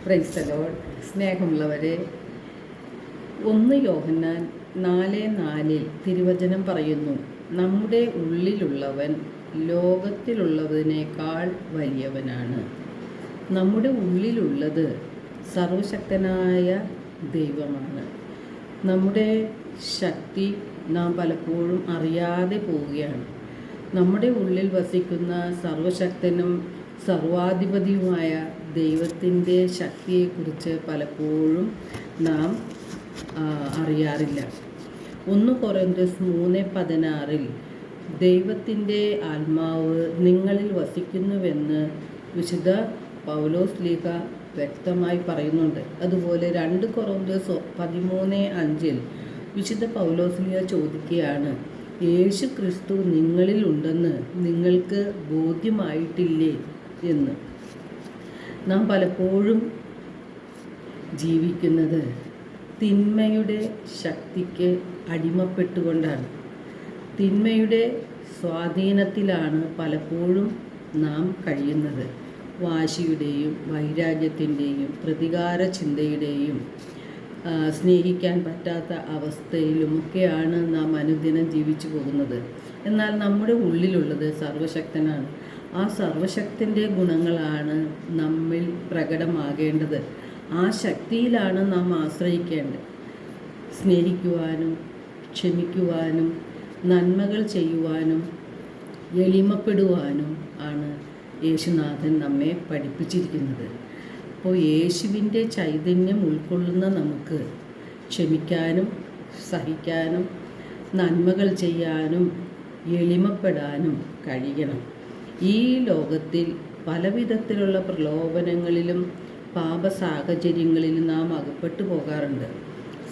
Praise the Lord. സ്നേഹമുള്ളവരെ, 1 യോഹന്നാൻ 4:4 തിരുവചനം പറയുന്നു, നമ്മുടെ ഉള്ളിലുള്ളവൻ ലോകത്തിലുള്ളതിനേക്കാൾ വലിയവനാണ്. നമ്മുടെ ഉള്ളിലുള്ളത് സർവശക്തനായ ദൈവമാണ്. നമ്മുടെ ശക്തി നാം പലപ്പോഴും അറിയാതെ പോവുകയാണ്. നമ്മുടെ ഉള്ളിൽ വസിക്കുന്ന സർവശക്തനും സർവാധിപതിയുമായ ദൈവത്തിൻ്റെ ശക്തിയെക്കുറിച്ച് പലപ്പോഴും നാം അറിയാറില്ല. 1 കൊരിന്ത്യർ 3:16 ദൈവത്തിൻ്റെ ആത്മാവ് നിങ്ങളിൽ വസിക്കുന്നുവെന്ന് വിശുദ്ധ പൗലോസ്ലീഹ വ്യക്തമായി പറയുന്നുണ്ട്. അതുപോലെ 2 കൊരിന്ത്യർ 13:5 വിശുദ്ധ പൗലോസ്ലീഹ ചോദിക്കുകയാണ്, യേശു ക്രിസ്തു നിങ്ങളിൽ ഉണ്ടെന്ന് നിങ്ങൾക്ക് ബോധ്യമായിട്ടില്ലേ എന്ന്. നാം പലപ്പോഴും ജീവിക്കുന്നത് തിന്മയുടെ ശക്തിക്ക് അടിമപ്പെട്ടുകൊണ്ടാണ്. തിന്മയുടെ സ്വാധീനത്തിലാണ് പലപ്പോഴും നാം കഴിയുന്നത്. വാശിയുടെയും വൈരാഗ്യത്തിൻ്റെയും പ്രതികാര ചിന്തയുടെയും സ്നേഹിക്കാൻ പറ്റാത്ത അവസ്ഥയിലുമൊക്കെയാണ് നാം അനുദിനം ജീവിച്ചു പോകുന്നത്. എന്നാൽ നമ്മുടെ ഉള്ളിലുള്ളത് സർവശക്തനാണ്. ആ സർവശക്തൻ്റെ ഗുണങ്ങളാണ് നമ്മിൽ പ്രകടമാകേണ്ടത്. ആ ശക്തിയിലാണ് നാം ആശ്രയിക്കേണ്ടത്. സ്നേഹിക്കുവാനും ക്ഷമിക്കുവാനും നന്മകൾ ചെയ്യുവാനും എളിമപ്പെടുവാനും ആണ് യേശുനാഥൻ നമ്മെ പഠിപ്പിച്ചിരിക്കുന്നത്. അപ്പോൾ യേശുവിൻ്റെ ചൈതന്യം ഉൾക്കൊള്ളുന്ന നമുക്ക് ക്ഷമിക്കാനും സഹിക്കാനും നന്മകൾ ചെയ്യാനും എളിമപ്പെടാനും കഴിയണം. ഈ ലോകത്തിൽ പലവിധത്തിലുള്ള പ്രലോഭനങ്ങളിലും പാപ സാഹചര്യങ്ങളിലും നാം അകപ്പെട്ടു പോകാറുണ്ട്.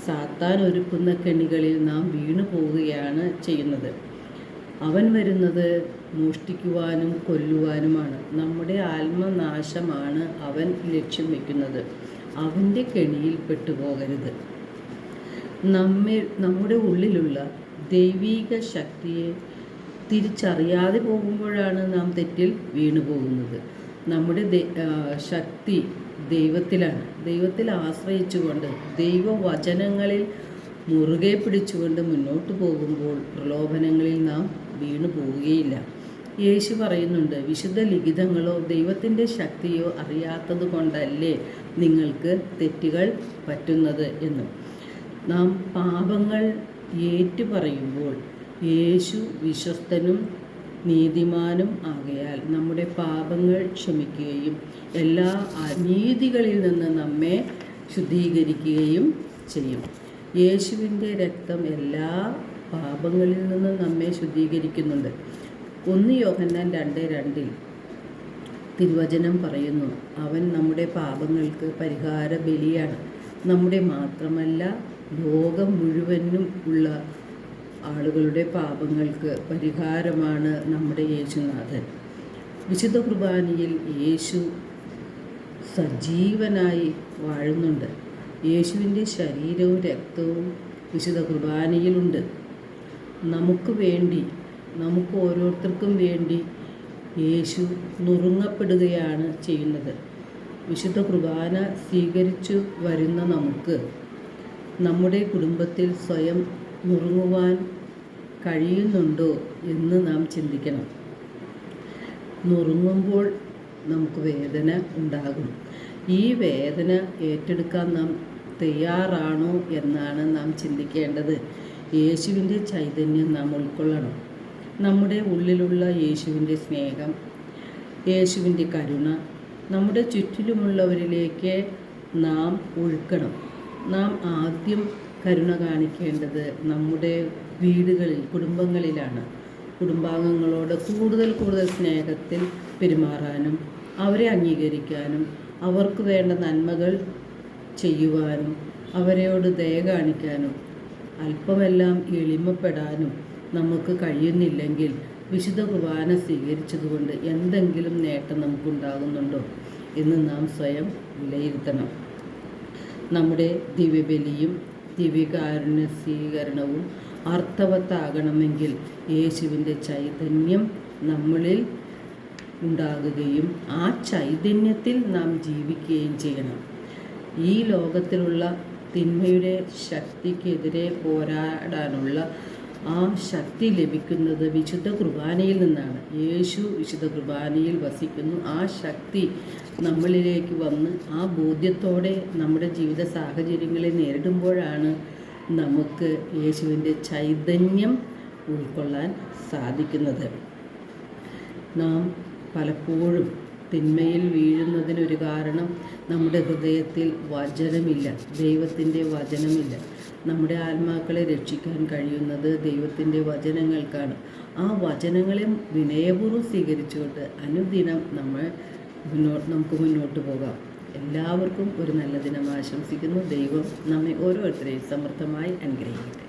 സാത്താൻ ഒരുക്കുന്ന കെണികളിൽ നാം വീണു പോവുകയാണ് ചെയ്യുന്നത്. അവൻ വരുന്നത് മോഷ്ടിക്കുവാനും കൊല്ലുവാനുമാണ്. നമ്മുടെ ആത്മനാശമാണ് അവൻ ലക്ഷ്യം വയ്ക്കുന്നത്. അവൻ്റെ കെണിയിൽ പെട്ടുപോകരുത്. നമ്മുടെ ഉള്ളിലുള്ള ദൈവീക ശക്തിയെ തിരിച്ചറിയാതെ പോകുമ്പോഴാണ് നാം തെറ്റിൽ വീണു പോകുന്നത്. നമ്മുടെ ശക്തി ദൈവത്തിലാണ്. ദൈവത്തിൽ ആശ്രയിച്ചുകൊണ്ട് ദൈവവചനങ്ങളിൽ മുറുകെ പിടിച്ചുകൊണ്ട് മുന്നോട്ട് പോകുമ്പോൾ പ്രലോഭനങ്ങളിൽ നാം വീണു പോവുകയില്ല. യേശു പറയുന്നുണ്ട്, വിശുദ്ധ ലിഖിതങ്ങളോ ദൈവത്തിൻ്റെ ശക്തിയോ അറിയാത്തത് കൊണ്ടല്ലേ നിങ്ങൾക്ക് തെറ്റുകൾ പറ്റുന്നത് എന്ന്. നാം പാപങ്ങൾ ഏറ്റുപറയുമ്പോൾ യേശു വിശ്വസ്തനും നീതിമാനും ആകയാൽ നമ്മുടെ പാപങ്ങൾ ക്ഷമിക്കുകയും എല്ലാ അനീതികളിൽ നിന്ന് നമ്മെ ശുദ്ധീകരിക്കുകയും ചെയ്യും. യേശുവിൻ്റെ രക്തം എല്ലാ പാപങ്ങളിൽ നിന്നും നമ്മെ ശുദ്ധീകരിക്കുന്നുണ്ട്. 1 യോഹന്നാൻ 2:2 തിരുവചനം പറയുന്നു, അവൻ നമ്മുടെ പാപങ്ങൾക്ക് പരിഹാര ബലിയാണ്. നമ്മുടെ മാത്രമല്ല, ലോകം മുഴുവനും ഉള്ള ആളുകളുടെ പാപങ്ങൾക്ക് പരിഹാരമാണ് നമ്മുടെ യേശുനാഥൻ. വിശുദ്ധ കുർബാനയിൽ യേശു സജീവനായി വാഴുന്നുണ്ട്. യേശുവിൻ്റെ ശരീരവും രക്തവും വിശുദ്ധ കുർബാനയിലുണ്ട്. നമുക്ക് വേണ്ടി, നമുക്ക് ഓരോരുത്തർക്കും വേണ്ടി യേശു നുറുങ്ങപ്പെടുകയാണ് ചെയ്യുന്നത്. വിശുദ്ധ കുർബാന സ്വീകരിച്ചു വരുന്ന നമുക്ക് നമ്മുടെ കുടുംബത്തിൽ സ്വയം നുറുങ്ങുവാൻ കഴിയുന്നുണ്ടോ എന്ന് നാം ചിന്തിക്കണം. നുറുങ്ങുമ്പോൾ നമുക്ക് വേദന ഉണ്ടാകും. ഈ വേദന ഏറ്റെടുക്കാൻ നാം തയ്യാറാണോ എന്നാണ് നാം ചിന്തിക്കേണ്ടത്. യേശുവിൻ്റെ ചൈതന്യം നാം ഉൾക്കൊള്ളണം. നമ്മുടെ ഉള്ളിലുള്ള യേശുവിൻ്റെ സ്നേഹം, യേശുവിൻ്റെ കരുണ നമ്മുടെ ചുറ്റിലുമുള്ളവരിലേക്ക് നാം ഒഴുക്കണം. നാം ആദ്യം കരുണ കാണിക്കേണ്ടത് നമ്മുടെ വീടുകളിൽ, കുടുംബങ്ങളിലാണ്. കുടുംബാംഗങ്ങളോട് കൂടുതൽ സ്നേഹത്തിൽ പെരുമാറാനും അവരെ അംഗീകരിക്കാനും അവർക്ക് വേണ്ട നന്മകൾ ചെയ്യുവാനും അവരോട് ദയ കാണിക്കാനും അല്പമെല്ലാം എളിമപ്പെടാനും നമുക്ക് കഴിയുന്നില്ലെങ്കിൽ വിശുദ്ധ കുർബാന സ്വീകരിച്ചതുകൊണ്ട് എന്തെങ്കിലും നേട്ടം നമുക്കുണ്ടാകുന്നുണ്ടോ എന്ന് നാം സ്വയം വിലയിരുത്തണം. നമ്മുടെ ദിവ്യബലിയും ദിവ്യകാരുണ്യ സ്വീകരണവും അർത്ഥവത്താകണമെങ്കിൽ യേശുവിൻ്റെ ചൈതന്യം നമ്മളിൽ ഉണ്ടാകുകയും ആ ചൈതന്യത്തിൽ നാം ജീവിക്കുകയും ചെയ്യണം. ഈ ലോകത്തിലുള്ള തിന്മയുടെ ശക്തിക്കെതിരെ പോരാടാനുള്ള ആ ശക്തി ലഭിക്കുന്നത് വിശുദ്ധ കുർബാനയിൽ നിന്നാണ്. യേശു വിശുദ്ധ കുർബാനയിൽ വസിക്കുന്നു. ആ ശക്തി നമ്മളിലേക്ക് വന്ന് ആ ബോധ്യത്തോടെ നമ്മുടെ ജീവിത സാഹചര്യങ്ങളെ നേരിടുമ്പോഴാണ് നമുക്ക് യേശുവിൻ്റെ ചൈതന്യം ഉൾക്കൊള്ളാൻ സാധിക്കുന്നത്. നാം പലപ്പോഴും തിന്മയിൽ വീഴുന്നതിനൊരു കാരണം നമ്മുടെ ഹൃദയത്തിൽ വചനമില്ല, ദൈവത്തിൻ്റെ വചനമില്ല. നമ്മുടെ ആത്മാക്കളെ രക്ഷിക്കാൻ കഴിയുന്നത് ദൈവത്തിൻ്റെ വചനങ്ങൾക്കാണ്. ആ വചനങ്ങളെ വിനയപൂർവ്വം സ്വീകരിച്ചുകൊണ്ട് അനുദിനം നമുക്ക് മുന്നോട്ട് പോകാം. എല്ലാവർക്കും ഒരു നല്ല ദിനം ആശംസിക്കുന്നു. ദൈവം നമ്മെ ഓരോരുത്തരെയും സമൃദ്ധമായി അനുഗ്രഹിക്കട്ടെ.